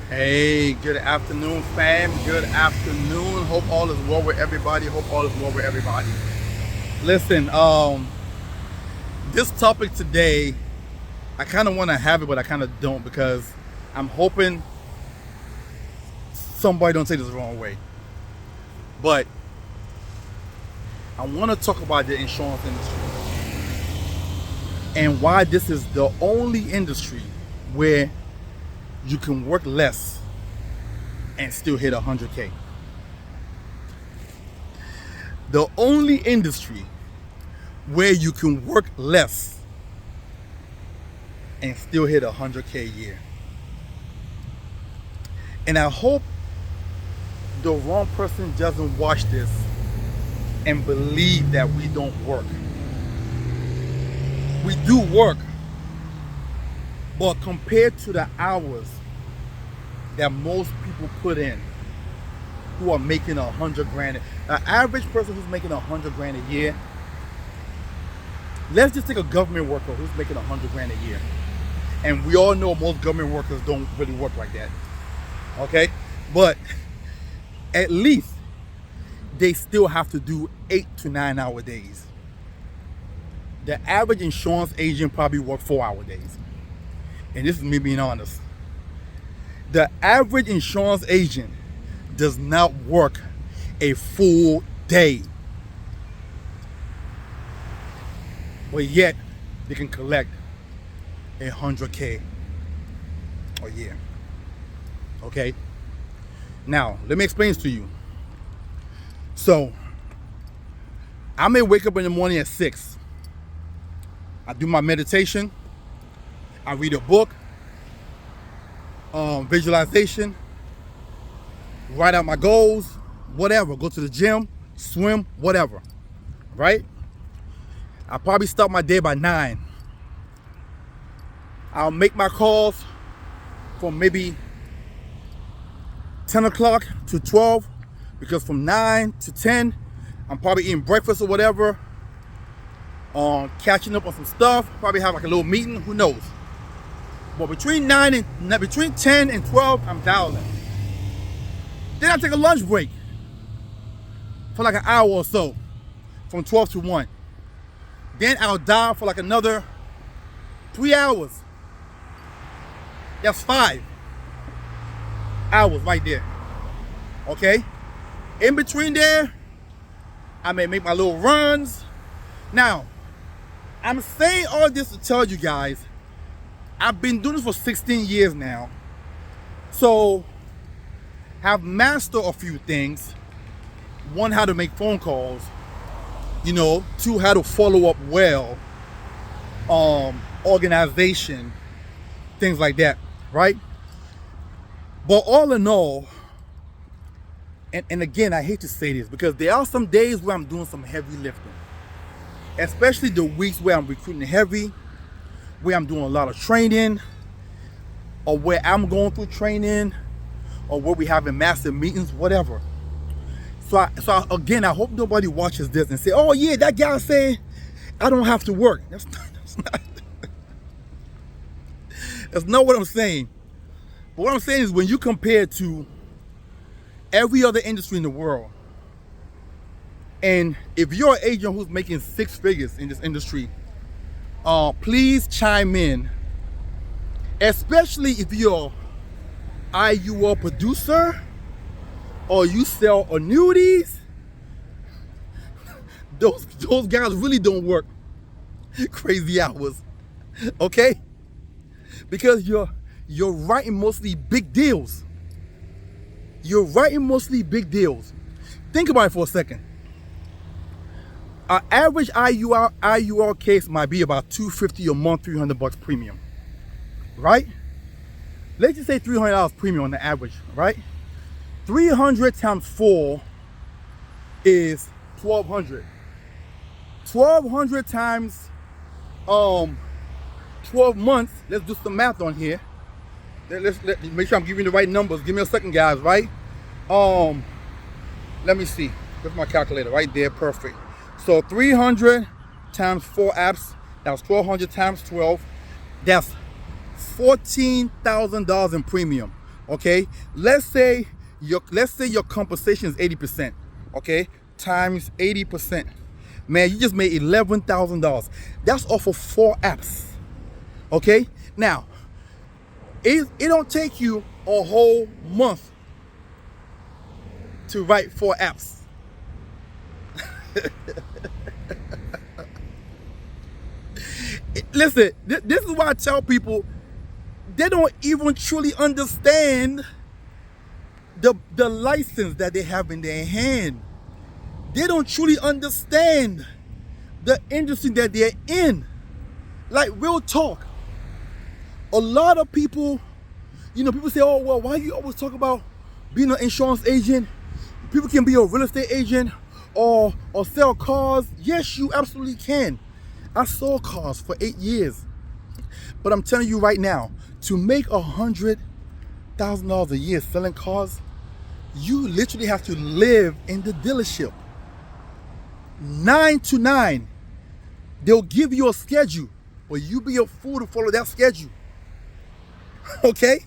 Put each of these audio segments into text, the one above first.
Hey, good afternoon, fam. Good afternoon. Hope all is well with everybody. Hope all is well with everybody. Listen, this topic today, I kind of want to have it, but I kind of don't because I'm hoping somebody don't take this the wrong way. But I want to talk about the insurance industry and why this is the only industry where you can work less and still hit 100K. The only industry where you can work less and still hit 100K a year. And I hope the wrong person doesn't watch this and believe that we don't work. We do work, but compared to the hours that most people put in who are making 100 grand, an average person who's making 100 grand a year, let's just take a government worker who's making 100 grand a year. And we all know most government workers don't really work like that. Okay? But at least they still have to do 8 to 9 hour days. The average insurance agent probably works 4-hour days. And this is me being honest. The average insurance agent does not work a full day. But yet they can collect 100K a year. Okay? Now, let me explain this to you. So, I may wake up in the morning at 6. I do my meditation. I read a book, visualization, write out my goals, whatever. Go to the gym, swim, whatever. Right? I'll probably start my day by 9. I'll make my calls from maybe 10 o'clock to 12, because from 9 to 10, I'm probably eating breakfast or whatever, catching up on some stuff, probably have like a little meeting, who knows. But between 10 and 12, I'm dialing. Then I take a lunch break for like an hour or so, from 12 to 1. Then I'll dial for like another 3 hours. That's 5 hours right there. Okay? In between there, I may make my little runs. Now, I'm saying all this to tell you guys, I've been doing this for 16 years now. So, have mastered a few things. 1, how to make phone calls. 2, how to follow up well. Organization, things like that, right? But all in all, and again, I hate to say this because there are some days where I'm doing some heavy lifting, especially the weeks where I'm recruiting heavy, where I'm doing a lot of training, or where I'm going through training, or where we having massive meetings, whatever. So again, I hope nobody watches this and say, "Oh yeah, that guy said I don't have to work." That's not what I'm saying. But what I'm saying is, when you compare to every other industry in the world, and if you're an agent who's making 6 figures in this industry, please chime in, especially if you're IUL producer or you sell annuities. Those guys really don't work crazy hours, okay? Because you're writing mostly big deals. You're writing mostly big deals. Think about it for a second. Our average IUL case might be about $250 a month, $300 premium, right? Let's just say $300 premium on the average, right? 300 times 4 is 1,200. 1,200 times 12 months. Let's do some math on here. Let's make sure I'm giving you the right numbers. Give me a second, guys, right? Let me see. That's my calculator right there. Perfect. So 300 times 4 apps, that was 1,200 times 12. That's $14,000 in premium. Okay, let's say your compensation is 80%. Okay, times 80%. Man, you just made $11,000. That's off of 4 apps. Okay, now it don't take you a whole month to write 4 apps. Listen, this is why I tell people they don't even truly understand the license that they have in their hand. They don't truly understand the industry that they're in. Like, real talk. A lot of people, people say, oh, well, why you always talk about being an insurance agent? People can be a real estate agent or sell cars. Yes, you absolutely can. I sold cars for 8 years. But I'm telling you right now, to make $100,000 a year selling cars, you literally have to live in the dealership. 9 to 9. They'll give you a schedule, but you be a fool to follow that schedule. Okay?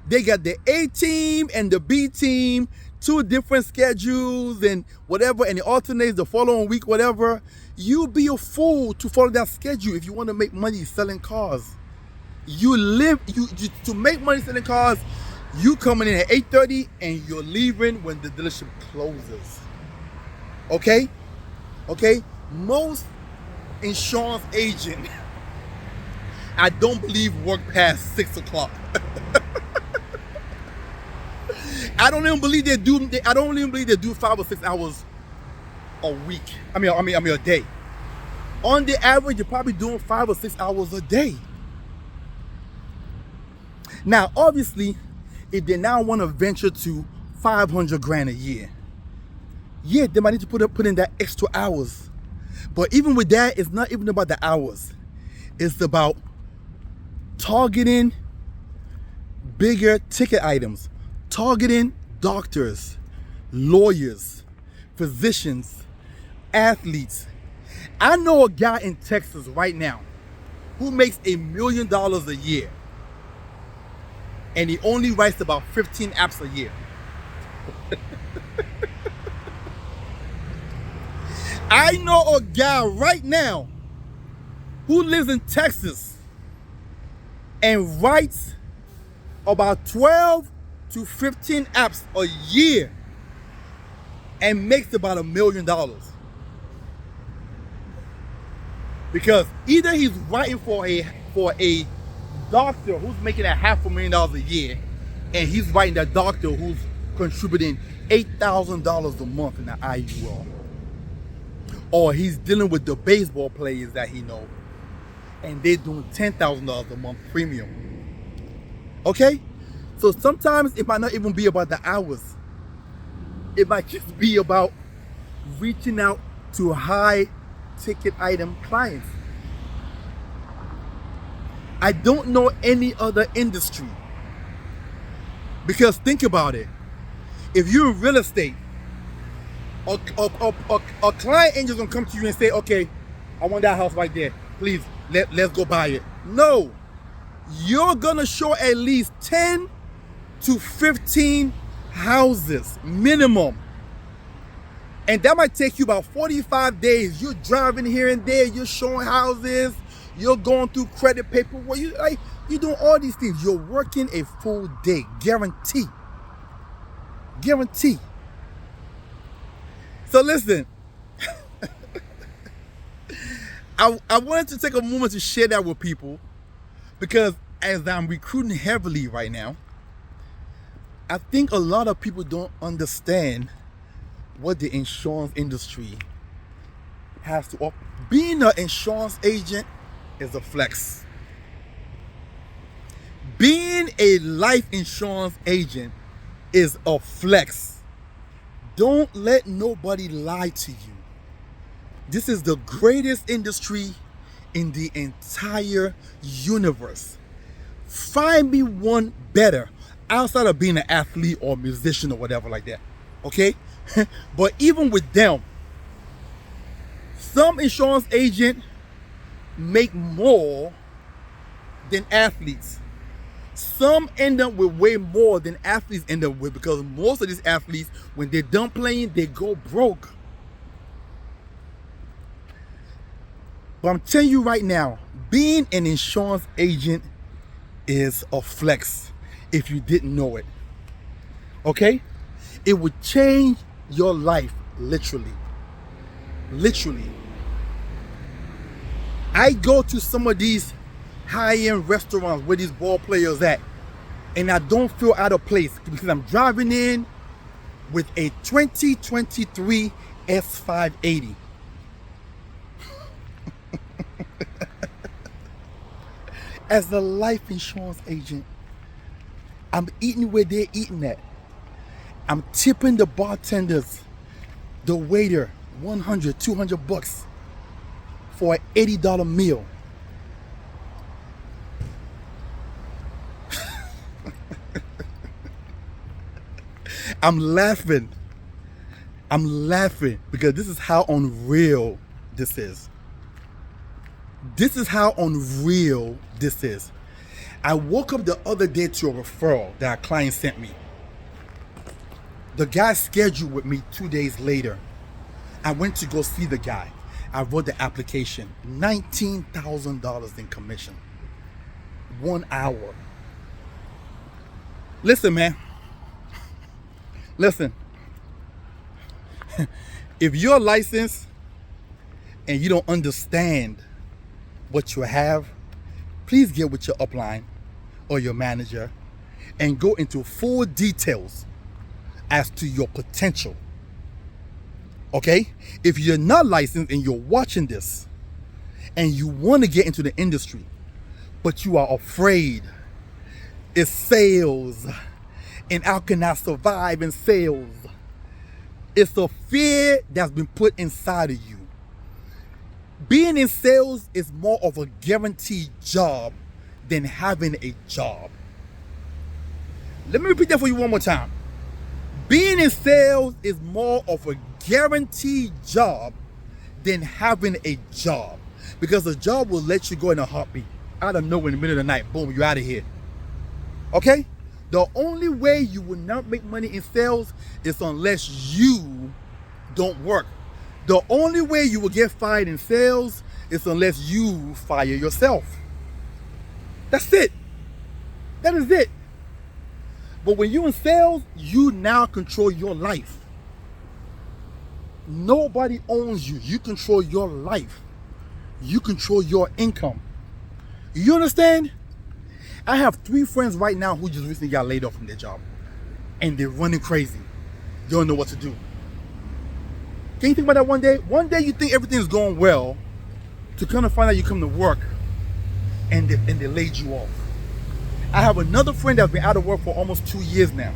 They got the A team and the B team, 2 different schedules and whatever, and it alternates the following week, whatever. You be a fool to follow that schedule if you want to make money selling cars. To make money selling cars, you coming in at 8:30 and you're leaving when the dealership closes. Okay? Okay? Most insurance agents, I don't believe, work past 6 o'clock. I don't even believe they do 5 or 6 hours a week. I mean a day. On the average, you're probably doing 5 or 6 hours a day. Now, obviously, if they now want to venture to $500,000 a year, yeah, they might need to put in that extra hours. But even with that, it's not even about the hours. It's about targeting bigger ticket items, targeting doctors, lawyers, physicians, athletes. I know a guy in Texas right now who makes $1 million a year, and he only writes about 15 apps a year. I know a guy right now who lives in Texas and writes about 12 to 15 apps a year and makes about $1 million. Because either he's writing for a doctor who's making $500,000 a year, and he's writing that doctor who's contributing $8,000 a month in the IUL. Or he's dealing with the baseball players that he knows, and they're doing $10,000 a month premium. Okay? So sometimes it might not even be about the hours. It might just be about reaching out to high ticket item clients. I don't know any other industry. Because think about it. If you're in real estate, a client ain't just gonna come to you and say, okay, I want that house right there. Please, let's go buy it. No. You're gonna show at least 10 to 15 houses minimum. And that might take you about 45 days. You're driving here and there, you're showing houses, you're going through credit paperwork, you're doing all these things. You're working a full day, guarantee. Guarantee. So listen, I wanted to take a moment to share that with people, because as I'm recruiting heavily right now, I think a lot of people don't understand what the insurance industry has to offer. Being an insurance agent is a flex. Being a life insurance agent is a flex. Don't let nobody lie to you. This is the greatest industry in the entire universe. Find me one better outside of being an athlete or musician or whatever like that. Okay? But even with them, some insurance agents make more than athletes. Some end up with way more than athletes end up with, because most of these athletes, when they're done playing, they go broke. But I'm telling you right now, being an insurance agent is a flex if you didn't know it. Okay? It would change your life, literally. Literally. I go to some of these high-end restaurants where these ball players at, and I don't feel out of place because I'm driving in with a 2023 S580. As a life insurance agent, I'm eating where they're eating at. I'm tipping the bartenders, the waiter, 100, 200 bucks for an $80 meal. I'm laughing because this is how unreal this is. This is how unreal this is. I woke up the other day to a referral that a client sent me. The guy scheduled with me 2 days later. I went to go see the guy. I wrote the application. $19,000 in commission. 1 hour. Listen, man. Listen. If you're licensed and you don't understand what you have, please get with your upline or your manager and go into full details as to your potential. Okay? If you're not licensed and you're watching this and you want to get into the industry, but you are afraid, it's sales, and how can I survive in sales? It's a fear that's been put inside of you. Being in sales is more of a guaranteed job than having a job. Let me repeat that for you one more time. Being in sales is more of a guaranteed job than having a job, because a job will let you go in a heartbeat. Out of nowhere in the middle of the night, boom, you're out of here. Okay? The only way you will not make money in sales is unless you don't work. The only way you will get fired in sales is unless you fire yourself. That's it. That is it. But when you're in sales, you now control your life. Nobody owns you. You control your life. You control your income. You understand? I have 3 friends right now who just recently got laid off from their job. And they're running crazy. They don't know what to do. Can you think about that one day? One day you think everything's going well, to kind of find out you come to work and they laid you off. I have another friend that's been out of work for almost 2 years now.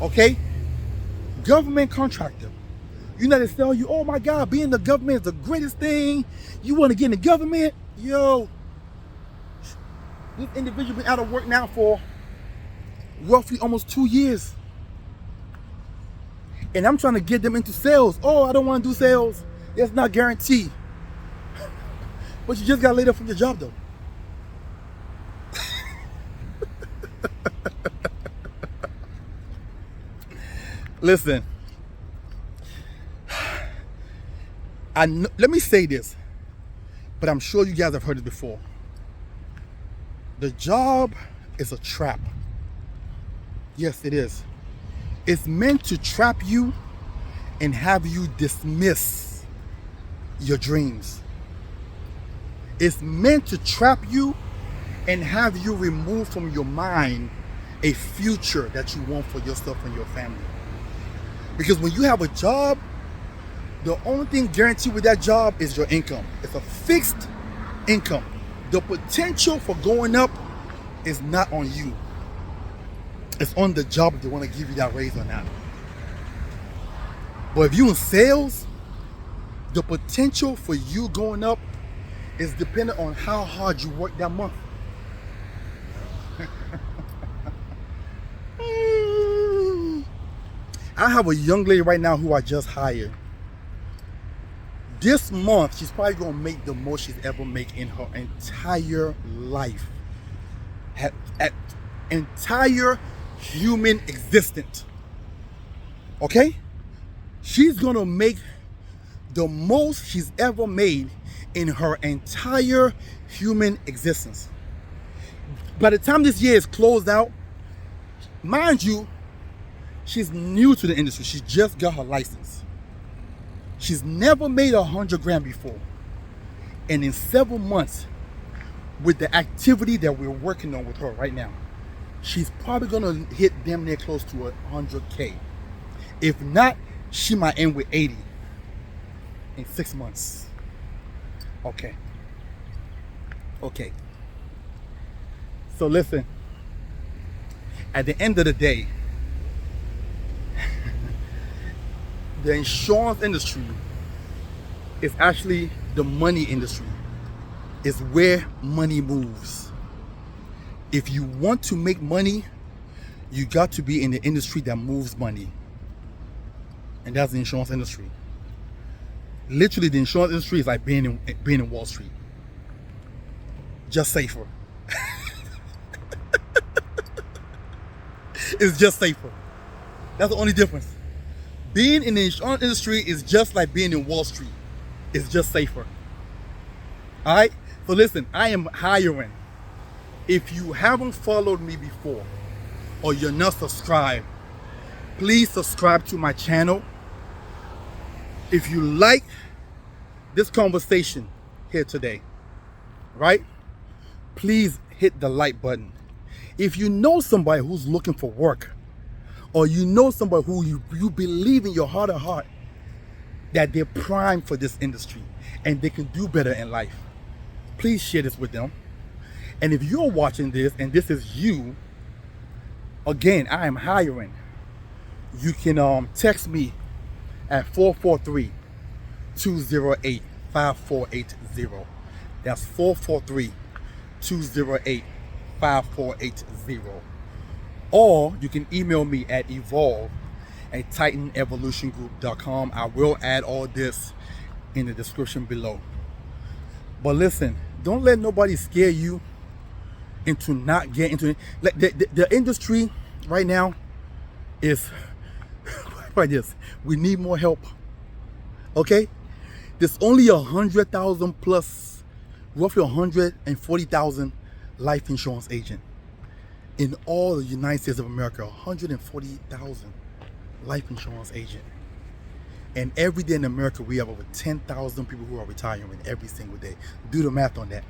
Okay? Government contractor. You know, they tell you, oh my God, being in the government is the greatest thing. You want to get in the government? Yo, this individual been out of work now for roughly almost 2 years. And I'm trying to get them into sales. Oh, I don't want to do sales. It's not guaranteed. But you just got laid off from your job though. Listen, let me say this, but I'm sure you guys have heard it before. The job is a trap. Yes, it is. It's meant to trap you and have you dismiss your dreams. It's meant to trap you and have you remove from your mind a future that you want for yourself and your family. Because when you have a job, the only thing guaranteed with that job is your income. It's a fixed income. The potential for going up is not on you. It's on the job if they want to give you that raise or not. But if you're in sales, the potential for you going up is dependent on how hard you work that month. I have a young lady right now who I just hired. This month, she's probably going to make the most she's ever made in her entire life. entire human existence. Okay? She's gonna make the most she's ever made in her entire human existence. By the time this year is closed out, mind you, she's new to the industry. She just got her license. She's never made 100 grand before. And in several months, with the activity that we're working on with her right now, she's probably gonna hit damn near close to 100K. If not, she might end with 80 in 6 months. Okay. So listen, at the end of the day, the insurance industry is actually the money industry. It's where money moves. If you want to make money, you got to be in the industry that moves money. And that's the insurance industry. Literally, the insurance industry is like being in Wall Street. Just safer. It's just safer. That's the only difference. Being in the insurance industry is just like being in Wall Street. It's just safer. All right? So listen, I am hiring. If you haven't followed me before or you're not subscribed, please subscribe to my channel. If you like this conversation here today, right? Please hit the like button. If you know somebody who's looking for work, or you know somebody who you believe in your heart of heart that they're primed for this industry and they can do better in life, please share this with them. And if you're watching this and this is you, again, I am hiring. You can text me at 443-208-5480. That's 443-208-5480. Or you can email me at evolve@titanevolutiongroup.com. I will add all this in the description below. But listen, don't let nobody scare you into not getting into it. Like the industry right now is like this. We need more help. Okay? There's only 100,000 plus, roughly 140,000 life insurance agents in all the United States of America. 140,000 life insurance agents. And every day in America, we have over 10,000 people who are retiring every single day. Do the math on that.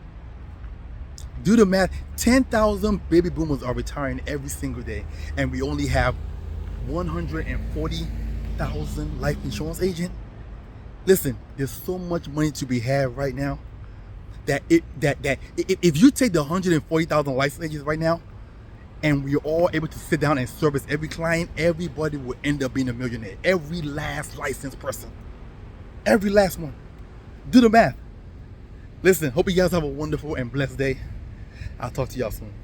Do the math. 10,000 baby boomers are retiring every single day. And we only have 140,000 life insurance agents. Listen, there's so much money to be had right now that if you take the 140,000 license agents right now, and we're all able to sit down and service every client, everybody will end up being a millionaire. Every last licensed person. Every last one. Do the math. Listen, hope you guys have a wonderful and blessed day. I'll talk to y'all soon.